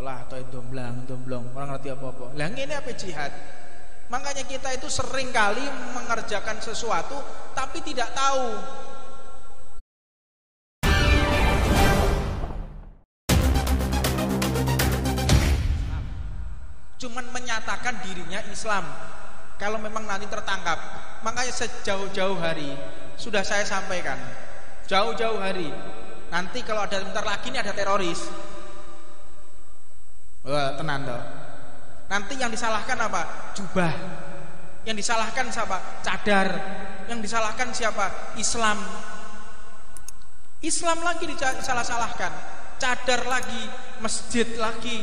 lah atau domblong, orang ngerti apa-apa. Lah ngene apa jihad? Makanya kita itu sering kali mengerjakan sesuatu tapi tidak tahu. Cuman menyatakan dirinya Islam. Kalau memang nanti tertangkap, makanya sejauh-jauh hari sudah saya sampaikan. Jauh-jauh hari. Nanti kalau ada bentar lagi ini ada teroris. Wah, tenan toh. Nanti yang disalahkan apa? Jubah. Yang disalahkan siapa? Cadar. Yang disalahkan siapa? Islam. Islam lagi disalah-salahkan. Cadar lagi, masjid lagi.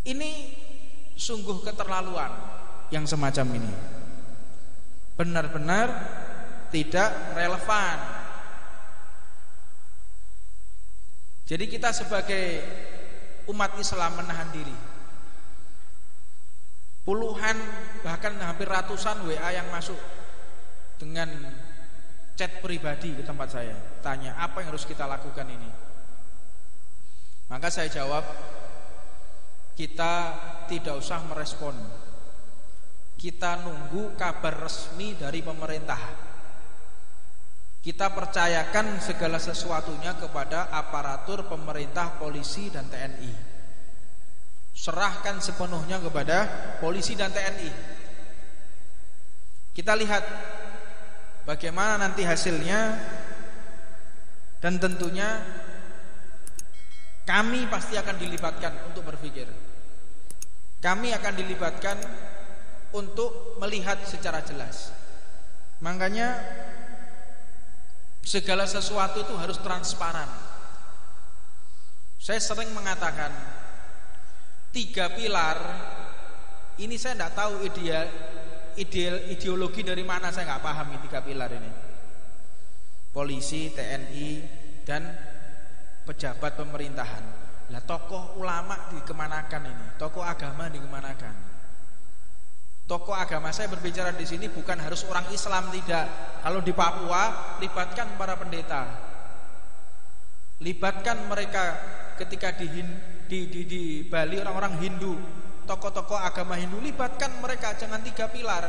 Ini sungguh keterlaluan yang semacam ini. Benar-benar tidak relevan. Jadi kita sebagai umat Islam menahan diri. Puluhan bahkan hampir ratusan WA yang masuk dengan chat pribadi ke tempat saya, tanya apa yang harus kita lakukan ini. Maka saya jawab, kita tidak usah merespon. Kita nunggu kabar resmi dari pemerintah. Kita percayakan segala sesuatunya kepada aparatur pemerintah, polisi dan TNI. Serahkan sepenuhnya kepada polisi dan TNI. Kita lihat bagaimana nanti hasilnya. Dan tentunya kami pasti akan dilibatkan untuk berpikir. Kami akan dilibatkan untuk melihat secara jelas. Makanya segala sesuatu itu harus transparan. Saya sering mengatakan 3 pilar ini saya tidak tahu ideologi dari mana, saya nggak paham ini 3 pilar ini. Polisi, TNI dan pejabat pemerintahan. Lah tokoh ulama dikemanakan ini? Tokoh agama dikemanakan? Tokoh agama, saya berbicara di sini bukan harus orang Islam, tidak. Kalau di Papua, libatkan para pendeta, libatkan mereka ketika di Bali orang-orang Hindu, tokoh-tokoh agama Hindu, libatkan mereka. Jangan 3 pilar.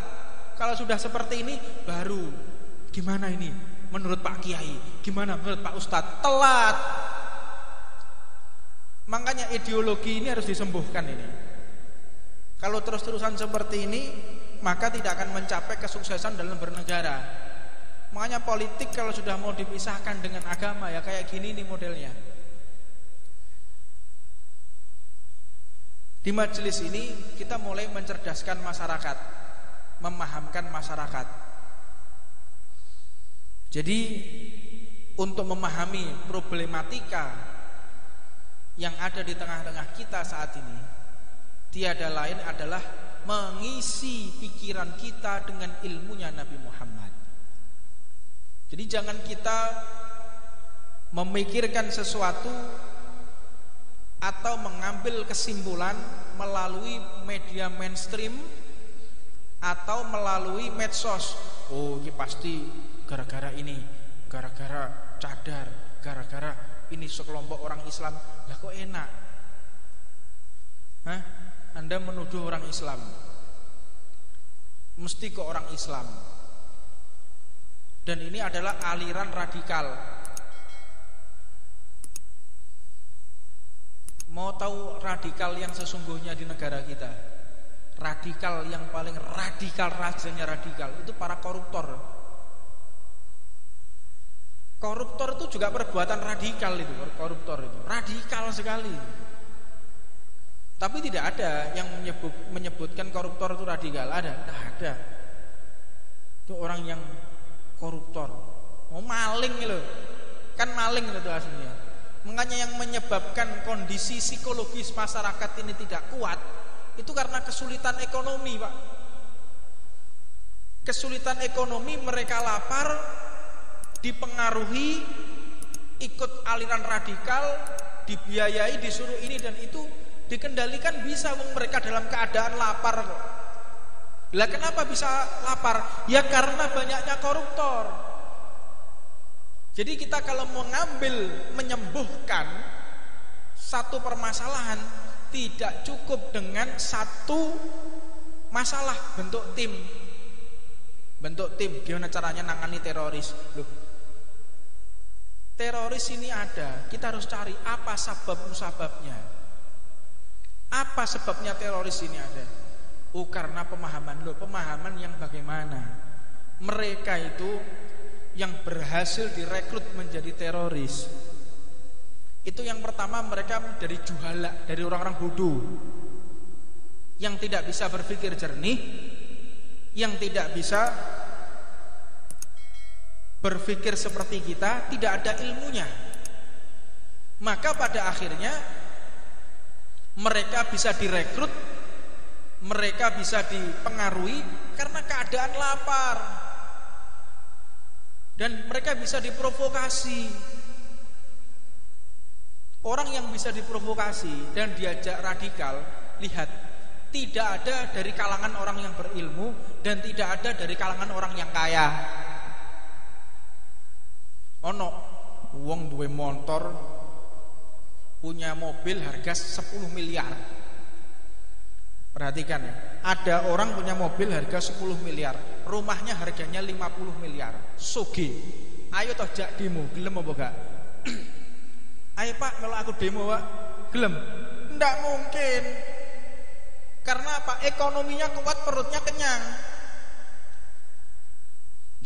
Kalau sudah seperti ini, baru gimana ini? Menurut Pak Kiai, gimana menurut Pak Ustadz? Telat. Makanya ideologi ini harus disembuhkan ini. Kalau terus-terusan seperti ini, maka tidak akan mencapai kesuksesan dalam bernegara. Makanya politik kalau sudah mau dipisahkan dengan agama, ya kayak gini nih modelnya. Di majelis ini kita mulai mencerdaskan masyarakat, memahamkan masyarakat. Jadi untuk memahami problematika yang ada di tengah-tengah kita saat ini, tiada lain adalah mengisi pikiran kita dengan ilmunya Nabi Muhammad. Jadi jangan kita memikirkan sesuatu atau mengambil kesimpulan melalui media mainstream atau melalui medsos. Oh, ini pasti gara-gara ini, gara-gara cadar, gara-gara ini sekelompok orang Islam. Lah kok enak? Hah? Anda menuduh orang Islam, mesti ke orang Islam. Dan ini adalah aliran radikal. Mau tahu radikal yang sesungguhnya di negara kita? Radikal yang paling radikal, rajanya radikal, itu para koruptor. Koruptor itu juga perbuatan radikal itu, koruptor itu. Radikal sekali. Tapi tidak ada yang menyebutkan koruptor itu radikal. Ada? Tidak ada. Itu orang yang koruptor. Oh, maling loh. Kan maling itu aslinya. Makanya yang menyebabkan kondisi psikologis masyarakat ini tidak kuat itu karena kesulitan ekonomi, Pak. Kesulitan ekonomi, mereka lapar, dipengaruhi, ikut aliran radikal, dibiayai, disuruh ini dan itu. Dikendalikan bisa, mereka dalam keadaan lapar kok. Lah kenapa bisa lapar? Ya karena banyaknya koruptor. Jadi kita kalau mengambil, menyembuhkan Satu permasalahan tidak cukup dengan satu masalah bentuk tim. Bentuk tim, gimana caranya nangani teroris? Loh, teroris ini ada, kita harus cari apa sebabnya. Apa sebabnya teroris ini ada? Karena pemahaman. Loh, pemahaman yang bagaimana? Mereka itu yang berhasil direkrut menjadi teroris, itu yang pertama mereka dari juhala, dari orang-orang bodoh yang tidak bisa berpikir jernih, yang tidak bisa berpikir seperti kita, tidak ada ilmunya. Maka pada akhirnya mereka bisa direkrut, mereka bisa dipengaruhi karena keadaan lapar, dan mereka bisa diprovokasi. Orang yang bisa diprovokasi dan diajak radikal, lihat, tidak ada dari kalangan orang yang berilmu dan tidak ada dari kalangan orang yang kaya. Ono wong duwe motor, punya mobil harga 10 miliar. Perhatikan ya, ada orang punya mobil harga 10 miliar, rumahnya harganya 50 miliar. Sugih. Ayo toh jak demo, gelem apa gak? Ayo Pak, kalau aku demo Pak, gelem? Ndak mungkin. Karena apa? Ekonominya kuat, perutnya kenyang.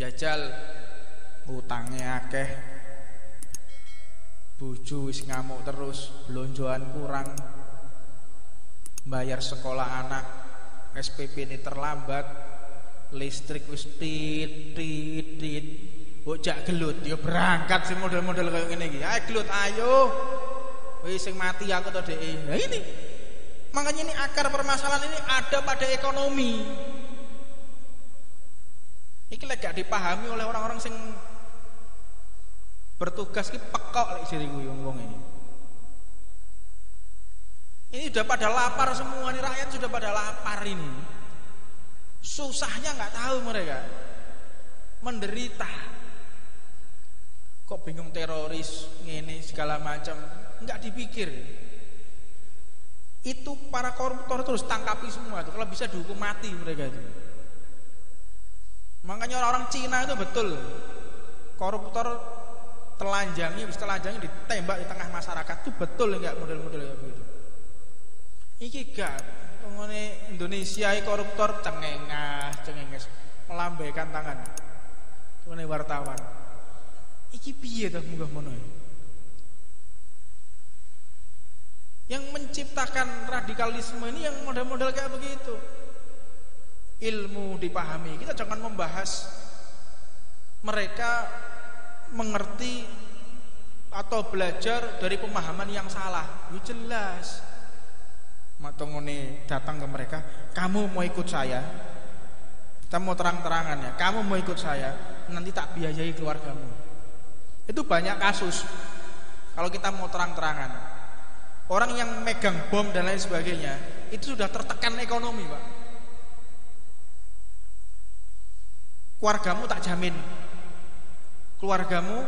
Jajal utangnya akeh, bojo wis ngamuk terus, blonjoan kurang, bayar sekolah anak, SPP ini terlambat, listrik wis tit. Bocah gelut, yo berangkat sih model-model kayak gini. Ayo gelut, ayo. Wis sing mati aku to dhek. Nah ini. Makanya ini akar permasalahan ini ada pada ekonomi. Iki lek gak dipahami oleh orang-orang sing bertugas ki pekok lek jeriku wong ini. Ini sudah pada lapar semua nih, rakyat sudah pada lapar ini. Susahnya nggak tahu mereka. Menderita. Kok bingung teroris, ngene segala macam, nggak dipikir. Itu para koruptor terus tangkapi semua itu. Kalau bisa dihukum mati mereka itu. Makanya orang-orang Cina itu betul, koruptor telanjangi ditembak di tengah masyarakat itu betul enggak model-model kayak begitu. Iki gak ngene Indonesia koruptor cengenges melambaikan tangan. Ngene wartawan. Iki piye ta munggah mono. Yang menciptakan radikalisme ini yang model-model kayak begitu. Ilmu dipahami. Kita jangan membahas mereka mengerti atau belajar dari pemahaman yang salah. Ya jelas. Matongone datang ke mereka, kamu mau ikut saya? Kita mau terang-terangan ya, kamu mau ikut saya, nanti tak biayai keluargamu. Itu banyak kasus. Kalau kita mau terang-terangan, orang yang megang bom dan lain sebagainya, itu sudah tertekan ekonomi, Pak. Keluargamu tak jamin. Keluargamu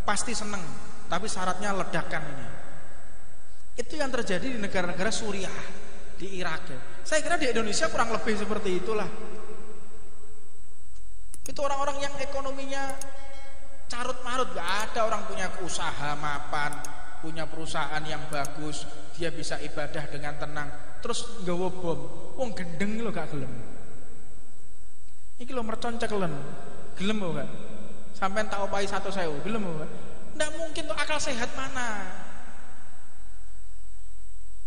pasti seneng, tapi syaratnya ledakan ini. Itu yang terjadi di negara-negara Suriah, di Irak. Saya kira di Indonesia kurang lebih seperti itulah. Itu orang-orang yang ekonominya carut-marut, gak ada orang punya usaha mapan, punya perusahaan yang bagus, dia bisa ibadah dengan tenang, terus nggawa bom, wong gendeng lo gak gelem. Iki lo mercon cekelen, gelem lo gak? Sampai tak opahi 1.000, gelem lo gak? Nggak mungkin tuh, akal sehat mana?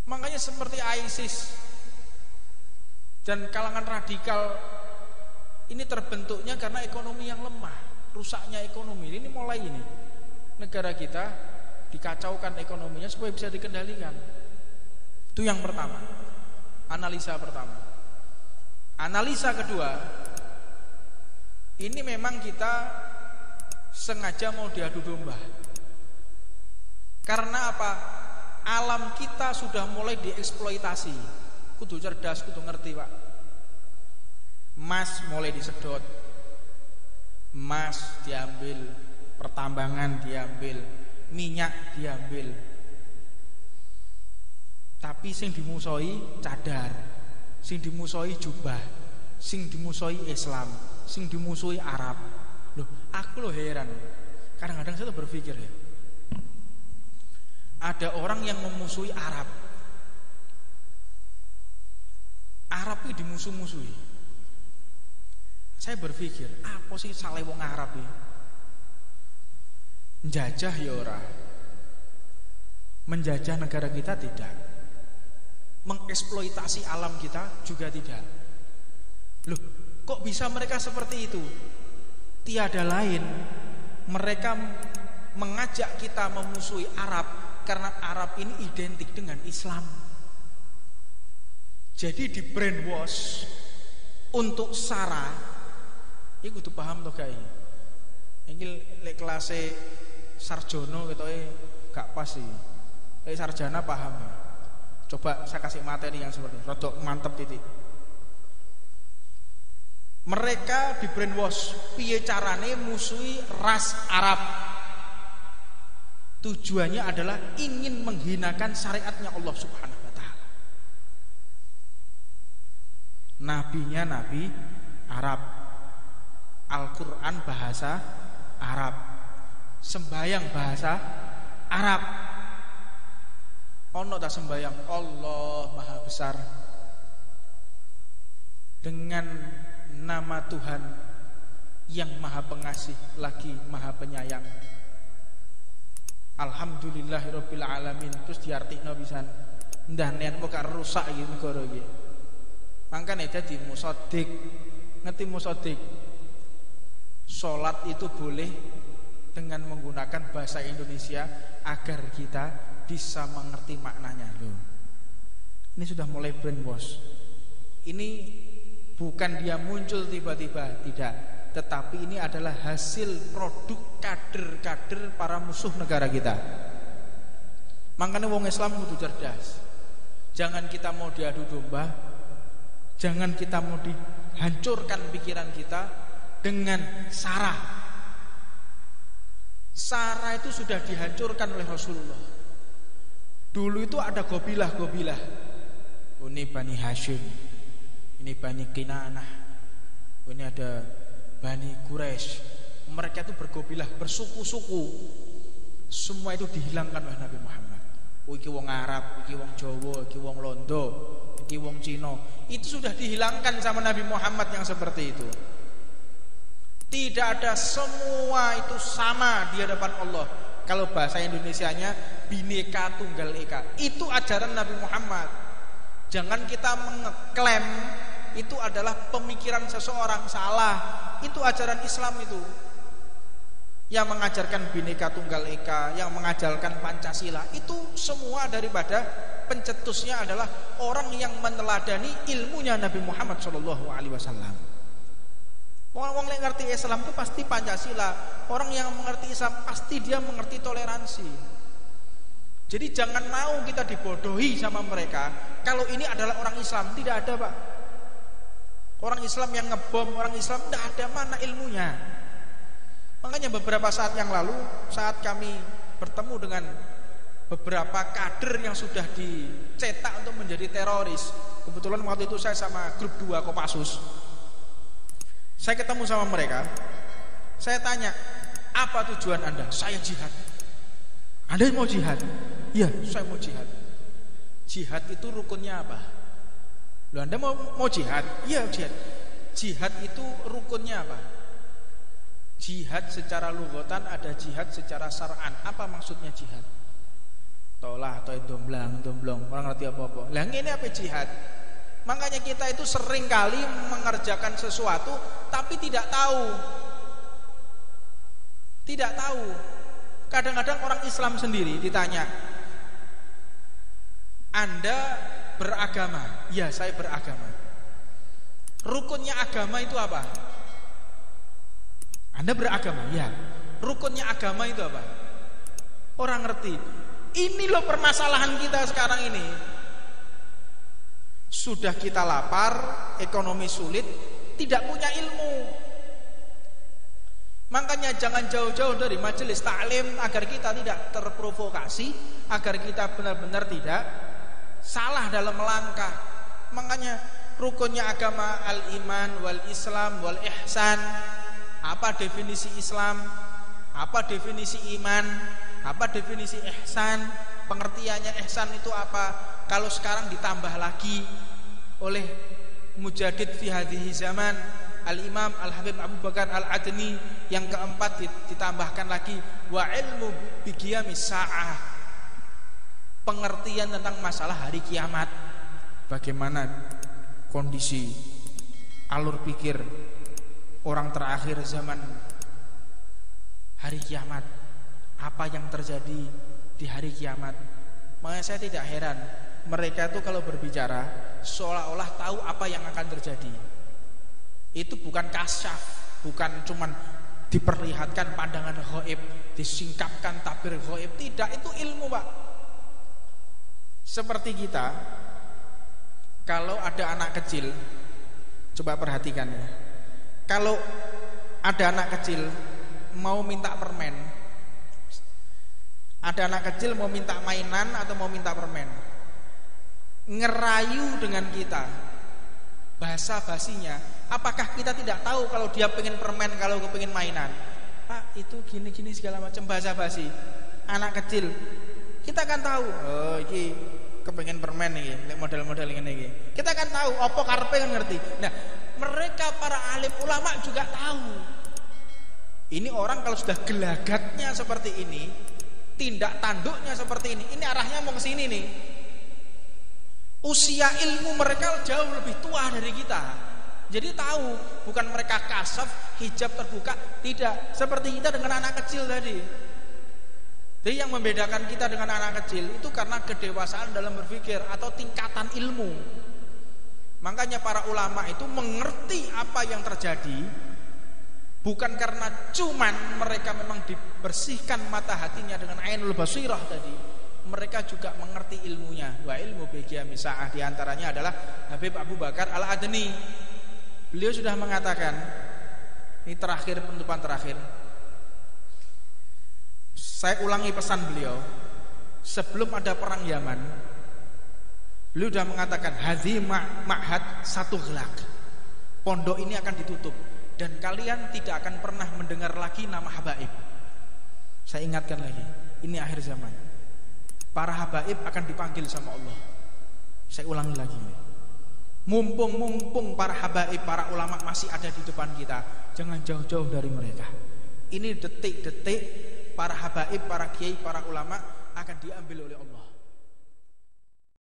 Makanya seperti ISIS dan kalangan radikal ini terbentuknya karena ekonomi yang lemah. Rusaknya ekonomi ini mulai ini. Negara kita dikacaukan ekonominya supaya bisa dikendalikan. Itu yang pertama. Analisa pertama. Analisa kedua, ini memang kita sengaja mau diadu domba. Karena apa? Alam kita sudah mulai dieksploitasi. Kudu cerdas, kudu ngerti, Pak. Emas mulai disedot, emas diambil, pertambangan diambil, minyak diambil. Tapi sing dimusuhi cadar, sing dimusuhi jubah, sing dimusuhi Islam, sing dimusuhi Arab. Loh, aku loh heran. Kadang-kadang saya tuh berpikir ya, ada orang yang memusuhi Arab. Arab itu dimusuh-musuhi. Saya berpikir, apa sih salah wong Arab ini? Menjajah ya ora. Menjajah negara kita tidak. Mengeksploitasi alam kita juga tidak. Loh, kok bisa mereka seperti itu? Tiada lain, mereka mengajak kita memusuhi Arab karena Arab ini identik dengan Islam. Jadi di brainwash untuk sara. Iku kudu paham to gae. Iki lek kelas sarjono ketoke gak pas iki. Lek sarjana paham. Coba saya kasih materi yang seperti ini, rodok mantep titik. Mereka di brainwash piye carane musuhi ras Arab. Tujuannya adalah ingin menghinakan syariatnya Allah Subhanahu wa taala. Nabinya nabi Arab. Al-Qur'an bahasa Arab. Sembayang bahasa Arab. Ono tak sembayang Allah Maha Besar dengan nama Tuhan yang Maha Pengasih lagi Maha Penyayang. Alhamdulillahirabbil alamin. Terus diartikno pisan. Ndah nen kok rusak iki negara iki. Mangkane dadi musodik. Ngerti musodik? Salat itu boleh dengan menggunakan bahasa Indonesia agar kita bisa mengerti maknanya. Loh, ini sudah mulai brainwash. Ini bukan dia muncul tiba-tiba, tidak, tetapi ini adalah hasil produk kader-kader para musuh negara kita. Makanya wong Islam kudu cerdas. Jangan kita mau diadu domba, jangan kita mau dihancurkan pikiran kita dengan sara. Sara itu sudah dihancurkan oleh Rasulullah. Dulu itu ada gobilah-gobilah. Ini Bani Hashim, ini Bani Kinanah, ini ada Bani Quraisy. Mereka itu bergobilah, bersuku-suku. Semua itu dihilangkan oleh Nabi Muhammad. Iki wong Arab, iki wong Jawa, iki wong Londo, iki wong Cina. Itu sudah dihilangkan sama Nabi Muhammad yang seperti itu. Tidak ada, semua itu sama di hadapan Allah. Kalau bahasa Indonesianya Bhinneka Tunggal Ika. Itu ajaran Nabi Muhammad. Jangan kita mengeklaim itu adalah pemikiran seseorang, salah. Itu ajaran Islam itu. Yang mengajarkan Bhinneka Tunggal Ika, yang mengajarkan Pancasila, itu semua daripada pencetusnya adalah orang yang meneladani ilmunya Nabi Muhammad SAW. Orang yang mengerti Islam itu pasti Pancasila. Orang yang mengerti Islam pasti dia mengerti toleransi. Jadi jangan mau kita dibodohi sama mereka. Kalau ini adalah orang Islam, tidak ada, Pak. Orang Islam yang ngebom, orang Islam tidak ada, mana ilmunya. Makanya beberapa saat yang lalu, saat kami bertemu dengan beberapa kader yang sudah dicetak untuk menjadi teroris. Kebetulan waktu itu saya sama grup 2 Kopassus. Saya ketemu sama mereka. Saya tanya, apa tujuan Anda? Saya jihad. Anda mau jihad? Iya, saya mau jihad. Jihad itu rukunnya apa? Loh, Anda mau jihad? Iya, jihad. Jihad itu rukunnya apa? Jihad secara lughatan ada, jihad secara syar'an. Apa maksudnya jihad? Tolah atau domblong, orang ngerti apa-apa. Lah ini apa jihad? Makanya kita itu sering kali mengerjakan sesuatu tapi tidak tahu. Tidak tahu. Kadang-kadang orang Islam sendiri ditanya, Anda beragama? Ya, saya beragama. Rukunnya agama itu apa? Anda beragama? Ya. Rukunnya agama itu apa? Orang ngerti. Ini loh permasalahan kita sekarang ini. Sudah kita lapar, ekonomi sulit, tidak punya ilmu. Makanya jangan jauh-jauh dari majelis taklim agar kita tidak terprovokasi, agar kita benar-benar tidak salah dalam melangkah. Makanya rukunnya agama al-iman wal islam wal ihsan. Apa definisi Islam? Apa definisi iman? Apa definisi ihsan? Pengertiannya ihsan itu apa? Kalau sekarang ditambah lagi oleh Mujaddid fi hadhihi zaman, Al-Imam Al-Habib Abu Bakar Al-Adni, yang keempat ditambahkan lagi wa ilmu bi qiyamis sa'ah. Pengertian tentang masalah hari kiamat. Bagaimana kondisi alur pikir orang terakhir zaman hari kiamat, apa yang terjadi di hari kiamat. Makanya saya tidak heran mereka itu kalau berbicara seolah-olah tahu apa yang akan terjadi. Itu bukan kasyaf, bukan cuman diperlihatkan pandangan ghaib, disingkapkan tabir ghaib, tidak, itu ilmu, Pak. Seperti kita kalau ada anak kecil, coba perhatikan ya. Kalau ada anak kecil mau minta permen, ada anak kecil mau minta mainan atau mau minta permen, ngerayu dengan kita, bahasa basinya, apakah kita tidak tahu kalau dia pengen permen, kalau pengen mainan? Pak, itu gini-gini segala macam, bahasa basi anak kecil. Kita kan tahu, oh iki kepengen permen nih, model-model ini. Kita kan tahu, opo karpe kan ngerti. Nah, mereka para alim ulama juga tahu. Ini orang kalau sudah gelagatnya seperti ini, tindak tanduknya seperti ini arahnya mau ke sini nih. Usia ilmu mereka jauh lebih tua dari kita. Jadi tahu, bukan mereka kasaf, hijab terbuka, tidak. Seperti kita dengan anak kecil tadi. Jadi yang membedakan kita dengan anak kecil itu karena kedewasaan dalam berpikir atau tingkatan ilmu. Makanya para ulama itu mengerti apa yang terjadi, bukan karena cuman mereka memang dibersihkan mata hatinya dengan ainul basirah tadi. Mereka juga mengerti ilmunya. Wa ilmu bi qiyamis sa'ah, di antaranya adalah Habib Abu Bakar Al-Adni. Beliau sudah mengatakan, ini terakhir, penutupan terakhir. Saya ulangi pesan beliau. Sebelum ada perang Yaman, beliau sudah mengatakan hadzi ma'had satu gelak. Pondok ini akan ditutup dan kalian tidak akan pernah mendengar lagi nama habaib. Saya ingatkan lagi, ini akhir zaman. Para habaib akan dipanggil sama Allah. Saya ulangi lagi. Mumpung para habaib, para ulama masih ada di depan kita, jangan jauh-jauh dari mereka. Ini detik-detik para habaib, para kiai, para ulama akan diambil oleh Allah.